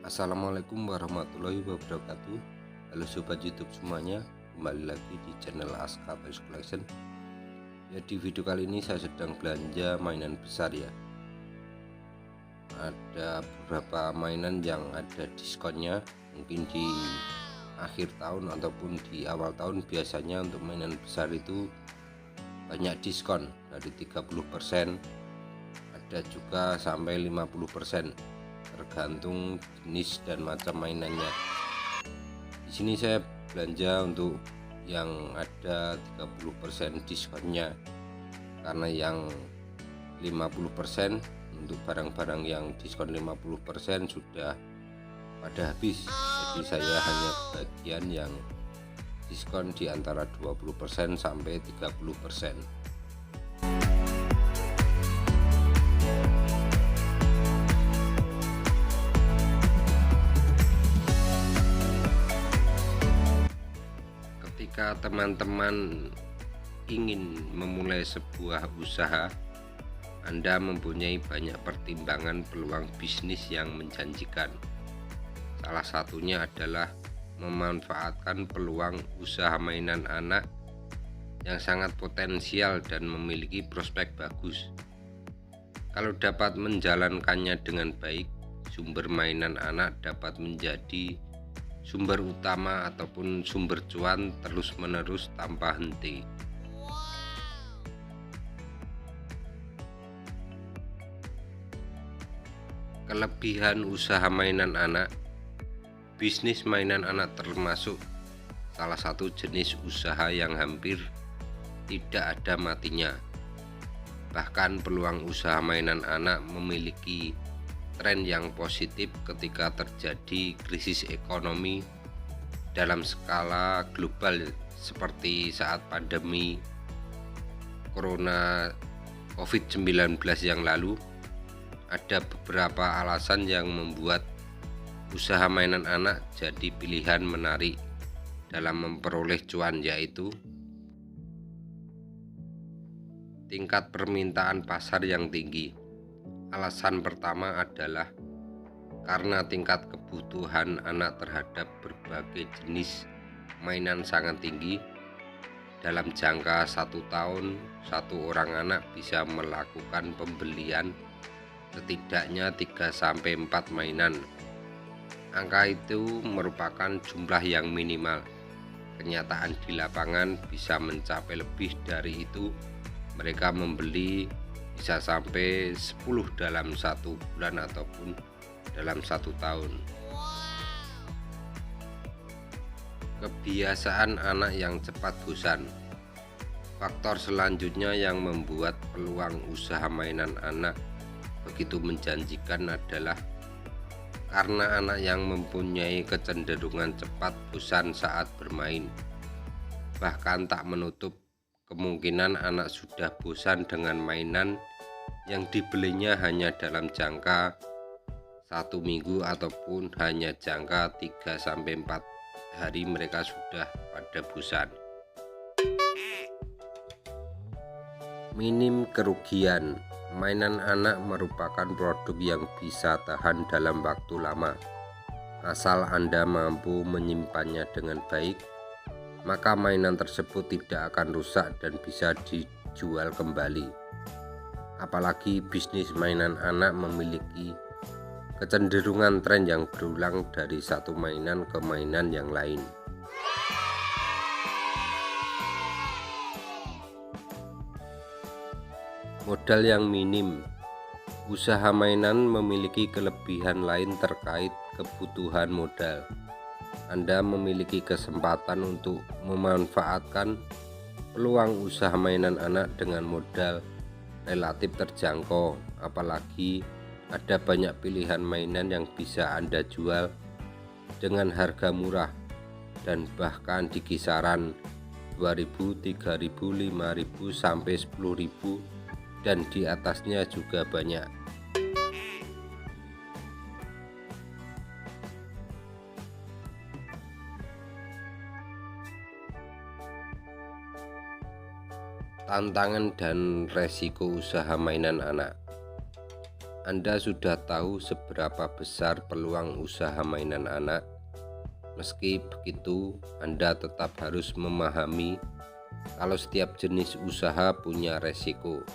Assalamualaikum warahmatullahi wabarakatuh. Halo sobat YouTube semuanya, kembali lagi di channel Aska Toys Collection. Ya, di video kali ini saya sedang belanja mainan besar ya. Ada beberapa mainan yang ada diskonnya, mungkin di akhir tahun ataupun di awal tahun. Biasanya untuk mainan besar itu banyak diskon dari 30%, ada juga sampai 50%, tergantung jenis dan macam mainannya. Di sini saya belanja untuk yang ada 30% diskonnya, karena yang 50% untuk barang-barang yang diskon 50% sudah pada habis. Jadi saya hanya bagian yang diskon di antara 20% sampai 30%. Ketika teman-teman ingin memulai sebuah usaha, Anda mempunyai banyak pertimbangan peluang bisnis yang menjanjikan. Salah satunya adalah memanfaatkan peluang usaha mainan anak yang sangat potensial dan memiliki prospek bagus. Kalau dapat menjalankannya dengan baik, sumber mainan anak dapat menjadi sumber utama ataupun sumber cuan terus-menerus tanpa henti. Kelebihan usaha mainan anak. Bisnis mainan anak termasuk salah satu jenis usaha yang hampir tidak ada matinya. Bahkan peluang usaha mainan anak memiliki tren yang positif ketika terjadi krisis ekonomi dalam skala global seperti saat pandemi Corona COVID-19 yang lalu. Ada beberapa alasan yang membuat usaha mainan anak jadi pilihan menarik dalam memperoleh cuan, yaitu tingkat permintaan pasar yang tinggi. Alasan pertama adalah karena tingkat kebutuhan anak terhadap berbagai jenis mainan sangat tinggi. Dalam jangka 1 tahun, satu orang anak bisa melakukan pembelian setidaknya 3-4 mainan. Angka itu merupakan jumlah yang minimal. Kenyataan di lapangan bisa mencapai lebih dari itu. Mereka membeli bisa sampai 10 dalam 1 bulan ataupun dalam 1 tahun. Kebiasaan anak yang cepat bosan. Faktor selanjutnya yang membuat peluang usaha mainan anak begitu menjanjikan adalah karena anak yang mempunyai kecenderungan cepat bosan saat bermain. Bahkan tak menutup kemungkinan anak sudah bosan dengan mainan yang dibelinya hanya dalam jangka 1 minggu ataupun hanya jangka 3-4 hari mereka sudah pada bosan. Minim kerugian. Mainan anak merupakan produk yang bisa tahan dalam waktu lama. Asal Anda mampu menyimpannya dengan baik, maka mainan tersebut tidak akan rusak dan bisa dijual kembali. Apalagi bisnis mainan anak memiliki kecenderungan tren yang berulang dari satu mainan ke mainan yang lain. Modal yang minim. Usaha mainan memiliki kelebihan lain terkait kebutuhan modal. Anda memiliki kesempatan untuk memanfaatkan peluang usaha mainan anak dengan modal relatif terjangkau, apalagi ada banyak pilihan mainan yang bisa Anda jual dengan harga murah dan bahkan di kisaran 2.000, 3.000, 5.000 sampai 10.000 dan di atasnya juga banyak. Tantangan dan resiko usaha mainan anak. Anda sudah tahu seberapa besar peluang usaha mainan anak. Meski begitu, Anda tetap harus memahami kalau setiap jenis usaha punya resiko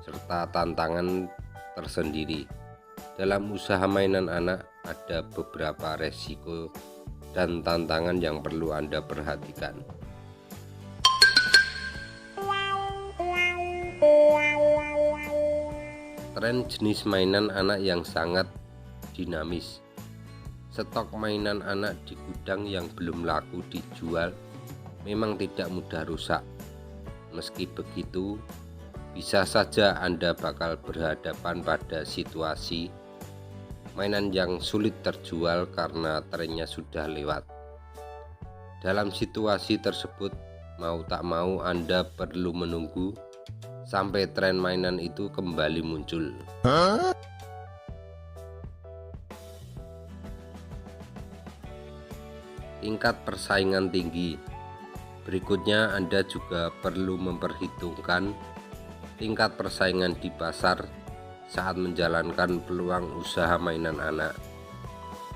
serta tantangan tersendiri. Dalam usaha mainan anak ada beberapa resiko dan tantangan yang perlu Anda perhatikan. Tren jenis mainan anak yang sangat dinamis. Stok mainan anak di gudang yang belum laku dijual memang tidak mudah rusak. Meski begitu, bisa saja Anda bakal berhadapan pada situasi mainan yang sulit terjual karena trennya sudah lewat. Dalam situasi tersebut, mau tak mau Anda perlu menunggu sampai tren mainan itu kembali muncul. Tingkat persaingan tinggi. Berikutnya Anda juga perlu memperhitungkan tingkat persaingan di pasar saat menjalankan peluang usaha mainan anak.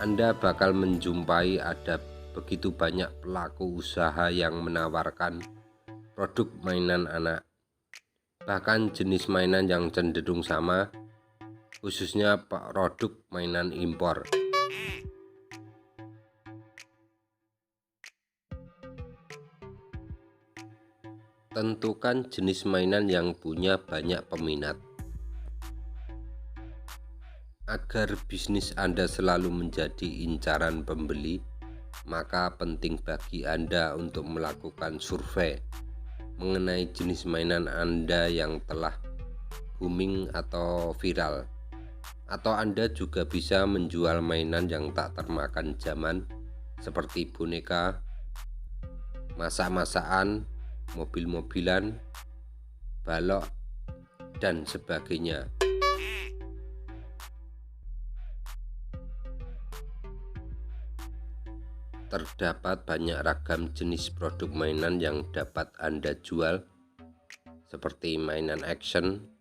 Anda bakal menjumpai ada begitu banyak pelaku usaha yang menawarkan produk mainan anak, bahkan jenis mainan yang cenderung sama, khususnya produk mainan impor. Tentukan jenis mainan yang punya banyak peminat. Agar bisnis Anda selalu menjadi incaran pembeli, maka penting bagi Anda untuk melakukan survei mengenai jenis mainan Anda yang telah booming atau viral. Atau Anda juga bisa menjual mainan yang tak termakan zaman seperti boneka, masak-masakan, mobil-mobilan, balok, dan sebagainya. Terdapat banyak ragam jenis produk mainan yang dapat Anda jual, seperti mainan action,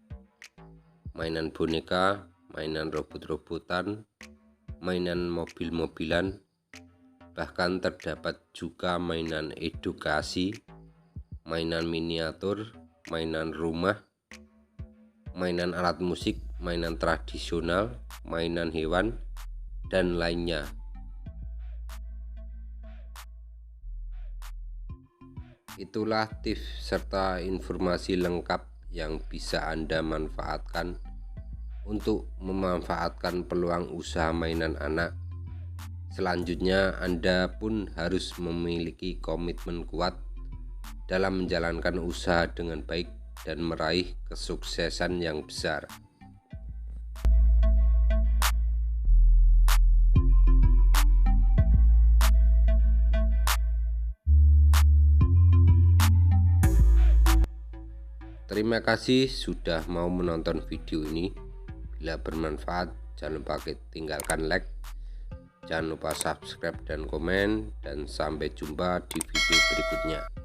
mainan boneka, mainan robot-robotan, mainan mobil-mobilan, bahkan terdapat juga mainan edukasi, mainan miniatur, mainan rumah, mainan alat musik, mainan tradisional, mainan hewan, dan lainnya. Itulah tips serta informasi lengkap yang bisa Anda manfaatkan untuk memanfaatkan peluang usaha mainan anak. Selanjutnya, Anda pun harus memiliki komitmen kuat dalam menjalankan usaha dengan baik dan meraih kesuksesan yang besar. Terima kasih sudah mau menonton video ini. Bila bermanfaat, jangan lupa tinggalkan like, jangan lupa subscribe dan komen, dan sampai jumpa di video berikutnya.